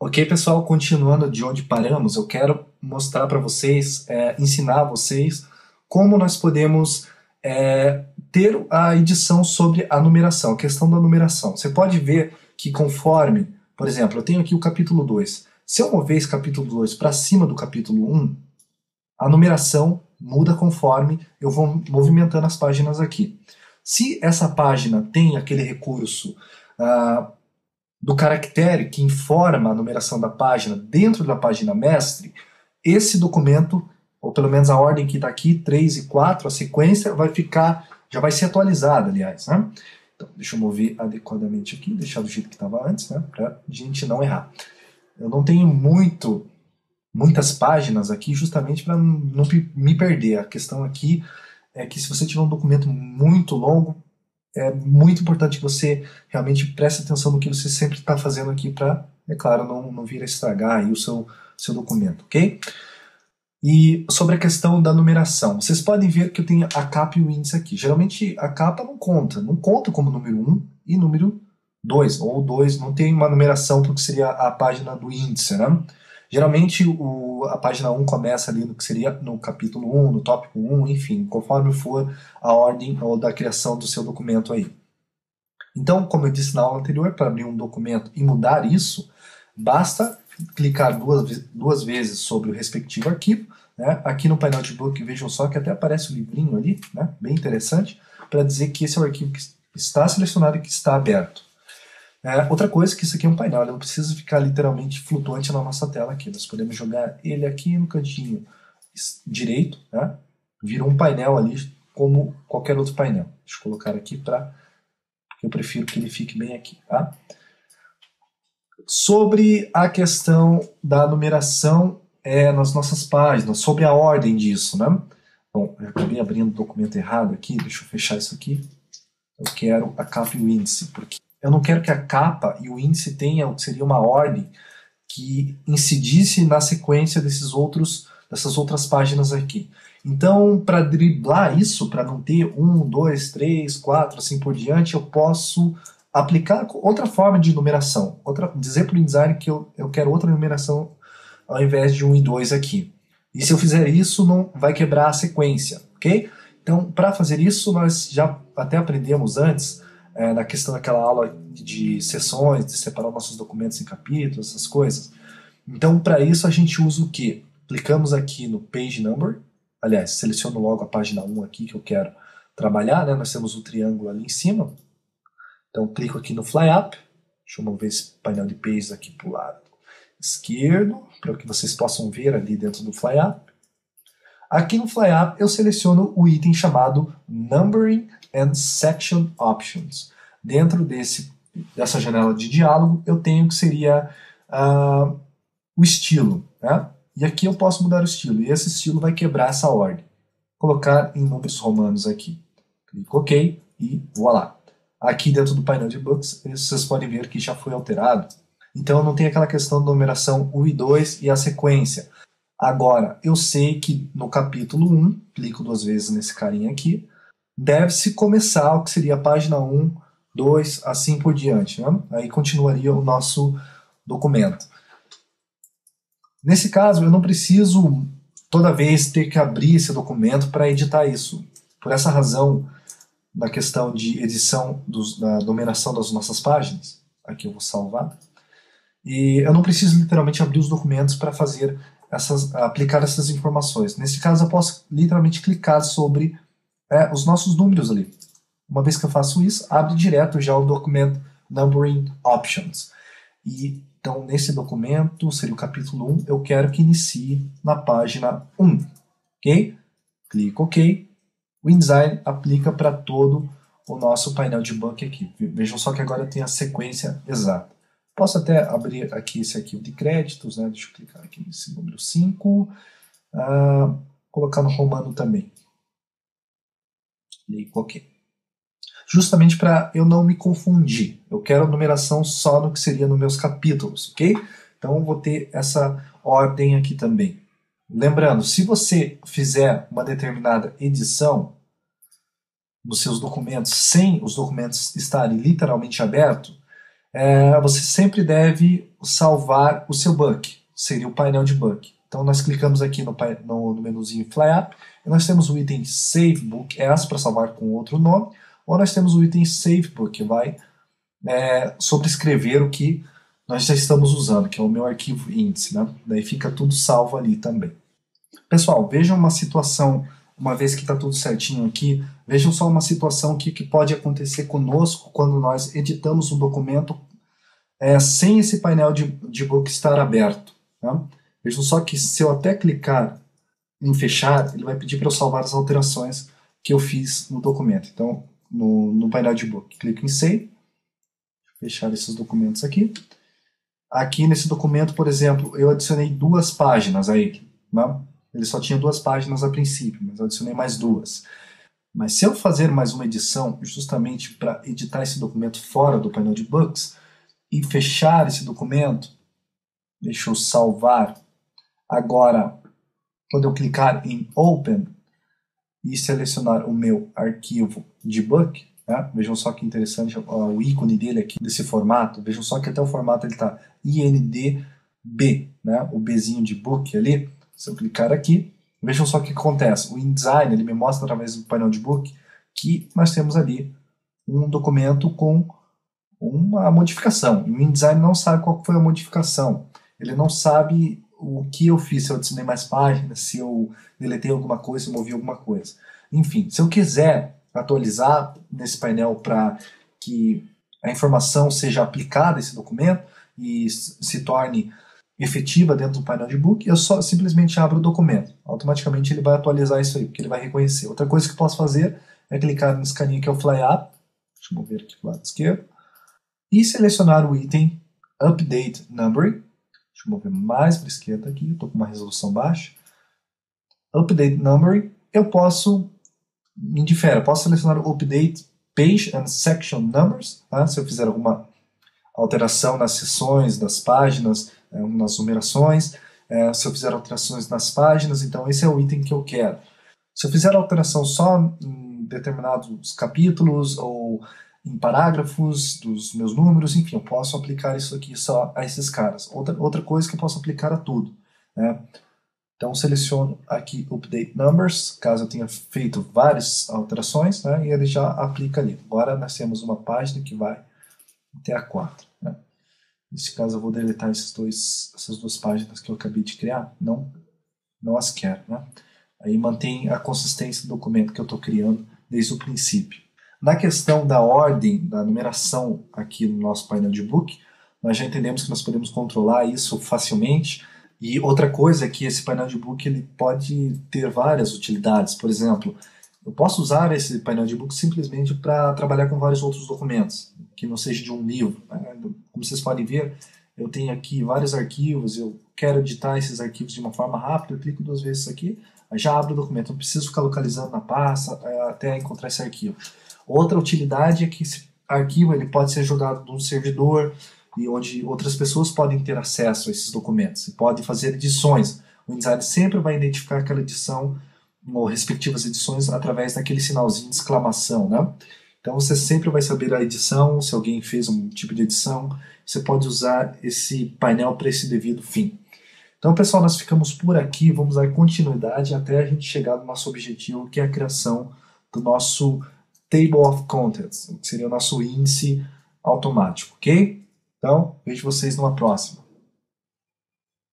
Ok, pessoal, continuando de onde paramos, eu quero mostrar para vocês, ensinar vocês como nós podemos ter a edição sobre a numeração, a questão da numeração. Você pode ver que conforme, por exemplo, eu tenho aqui o capítulo 2. Se eu mover esse capítulo 2 para cima do capítulo 1, a numeração muda conforme eu vou movimentando as páginas aqui. Se essa página tem aquele recurso do caractere que informa a numeração da página dentro da página mestre, esse documento, ou pelo menos a ordem que está aqui, 3 e 4, a sequência vai ficar, já vai ser atualizada, aliás. Né? Então, deixa eu mover adequadamente aqui, deixar do jeito que estava antes, né? Para a gente não errar. Eu não tenho muitas páginas aqui justamente para não me perder. A questão aqui é que se você tiver um documento muito longo, é muito importante que você realmente preste atenção no que você sempre está fazendo aqui para, é claro, não vir a estragar aí o seu documento, ok? E sobre a questão da numeração, vocês podem ver que eu tenho a capa e o índice aqui. Geralmente a capa não conta como número 1 e número 2, ou 2 não tem uma numeração porque seria a página do índice, né? Geralmente a página 1 começa ali no que seria no capítulo 1, no tópico 1, enfim, conforme for a ordem ou da criação do seu documento aí. Então, como eu disse na aula anterior, para abrir um documento e mudar isso, basta clicar duas vezes sobre o respectivo arquivo. Né? Aqui no painel de book, vejam só que até aparece o livrinho ali, né? Bem interessante, para dizer que esse é o arquivo que está selecionado e que está aberto. Outra coisa é que isso aqui é um painel, ele não precisa ficar literalmente flutuante na nossa tela aqui. Nós podemos jogar ele aqui no cantinho direito, né? Vira um painel ali como qualquer outro painel. Deixa eu colocar aqui porque eu prefiro que ele fique bem aqui. Tá? Sobre a questão da numeração nas nossas páginas, sobre a ordem disso. Né? Bom, eu acabei abrindo o documento errado aqui, deixa eu fechar isso aqui. Eu quero a capa e o índice, porque eu não quero que a capa e o índice tenham, seria uma ordem que incidisse na sequência dessas outras páginas aqui. Então, para driblar isso, para não ter 1, 2, 3, 4, assim por diante, eu posso aplicar outra forma de numeração. Dizer para o InDesign que eu quero outra numeração ao invés de 1 e 2 aqui. E se eu fizer isso, não vai quebrar a sequência, ok? Então, para fazer isso, nós já até aprendemos antes, na questão daquela aula de sessões, de separar nossos documentos em capítulos, essas coisas. Então, para isso, a gente usa o quê? Clicamos aqui no Page Number, aliás, seleciono logo a página 1 aqui que eu quero trabalhar, né? Nós temos um triângulo ali em cima. Então, clico aqui no Fly Up, deixa eu mover esse painel de pages aqui para o lado esquerdo, para que vocês possam ver ali dentro do Fly Up. Aqui no Fly Up eu seleciono o item chamado Numbering and Section Options. Dentro dessa janela de diálogo eu tenho que seria o estilo. Né? E aqui eu posso mudar o estilo. E esse estilo vai quebrar essa ordem. Colocar em números romanos aqui. Clico OK e voilá. Aqui dentro do painel de books vocês podem ver que já foi alterado. Então não tem aquela questão da numeração 1 e 2 e a sequência. Agora, eu sei que no capítulo 1, clico 2 vezes nesse carinha aqui, deve-se começar o que seria a página 1, 2, assim por diante. Né? Aí continuaria o nosso documento. Nesse caso, eu não preciso toda vez ter que abrir esse documento para editar isso. Por essa razão, na questão de edição da numeração das nossas páginas, aqui eu vou salvar, e eu não preciso literalmente abrir os documentos para aplicar essas informações. Nesse caso, eu posso literalmente clicar sobre os nossos números ali. Uma vez que eu faço isso, abre direto já o documento Numbering Options. E, então, nesse documento, seria o capítulo 1, eu quero que inicie na página 1. Ok? Clico OK. O InDesign aplica para todo o nosso painel de book aqui. Vejam só que agora tem a sequência exata. Posso até abrir aqui esse arquivo de créditos, né? Deixa eu clicar aqui nesse número 5, colocar no romano também. Clico OK. Justamente para eu não me confundir. Eu quero a numeração só no que seria nos meus capítulos, ok? Então eu vou ter essa ordem aqui também. Lembrando, se você fizer uma determinada edição nos seus documentos sem os documentos estarem literalmente abertos, você sempre deve salvar o seu book, seria o painel de book. Então nós clicamos aqui no menuzinho Fly Up, e nós temos o item Save Book As para salvar com outro nome, ou nós temos o item Save Book, que vai sobrescrever o que nós já estamos usando, que é o meu arquivo índice, né? Daí fica tudo salvo ali também. Pessoal, vejam uma situação, uma vez que está tudo certinho aqui, vejam só uma situação que pode acontecer conosco quando nós editamos um documento sem esse painel de book estar aberto. Tá? Vejam só que se eu até clicar em fechar, ele vai pedir para eu salvar as alterações que eu fiz no documento. Então, no painel de book, clico em Save, fechar esses documentos aqui. Aqui nesse documento, por exemplo, eu adicionei 2 páginas a ele. Né? Ele só tinha 2 páginas a princípio, mas eu adicionei mais 2. Mas se eu fazer mais uma edição, justamente para editar esse documento fora do painel de books, e fechar esse documento, deixa eu salvar. Agora, quando eu clicar em Open e selecionar o meu arquivo de book, né? Vejam só que interessante o ícone dele aqui, desse formato. Vejam só que até o formato está INDB, né? O Bzinho de book ali. Se eu clicar aqui, vejam só o que acontece. O InDesign ele me mostra através do painel de book que nós temos ali um documento com uma modificação. E o InDesign não sabe qual foi a modificação. Ele não sabe o que eu fiz, se eu adicionei mais páginas, se eu deletei alguma coisa, se eu movi alguma coisa. Enfim, se eu quiser atualizar nesse painel para que a informação seja aplicada a esse documento e se torne efetiva dentro do painel de book, eu só simplesmente abro o documento. Automaticamente ele vai atualizar isso aí, porque ele vai reconhecer. Outra coisa que eu posso fazer é clicar nesse caninho que é o Fly Up, deixa eu mover aqui para o lado esquerdo, e selecionar o item Update Numbering. Deixa eu mover mais para a esquerda aqui, estou com uma resolução baixa. Update Numbering, eu posso, eu posso selecionar o Update Page and Section Numbers, tá? Se eu fizer alguma alteração nas seções das páginas, nas numerações, se eu fizer alterações nas páginas, então esse é o item que eu quero. Se eu fizer alteração só em determinados capítulos ou em parágrafos dos meus números, enfim, eu posso aplicar isso aqui só a esses caras. Outra coisa que eu posso aplicar a tudo. Né? Então, seleciono aqui Update Numbers, caso eu tenha feito várias alterações, né? E ele já aplica ali. Agora nós temos uma página que vai até a 4. Né? Nesse caso, eu vou deletar essas 2 páginas que eu acabei de criar. Não as quero. Né? Aí mantém a consistência do documento que eu estou criando desde o princípio. Na questão da ordem, da numeração aqui no nosso painel de book, nós já entendemos que nós podemos controlar isso facilmente. E outra coisa é que esse painel de book ele pode ter várias utilidades. Por exemplo, eu posso usar esse painel de book simplesmente para trabalhar com vários outros documentos, que não seja de um livro. Né? Como vocês podem ver, eu tenho aqui vários arquivos, eu quero editar esses arquivos de uma forma rápida, eu clico 2 vezes aqui, já abro o documento, não preciso ficar localizando na pasta até encontrar esse arquivo. Outra utilidade é que esse arquivo ele pode ser jogado num servidor e onde outras pessoas podem ter acesso a esses documentos e podem fazer edições. O InDesign sempre vai identificar aquela edição ou respectivas edições através daquele sinalzinho de exclamação, né? Então você sempre vai saber a edição, se alguém fez um tipo de edição, você pode usar esse painel para esse devido fim. Então, pessoal, nós ficamos por aqui, vamos dar continuidade até a gente chegar no nosso objetivo, que é a criação do nosso Table of Contents, que seria o nosso índice automático, ok? Então, vejo vocês numa próxima.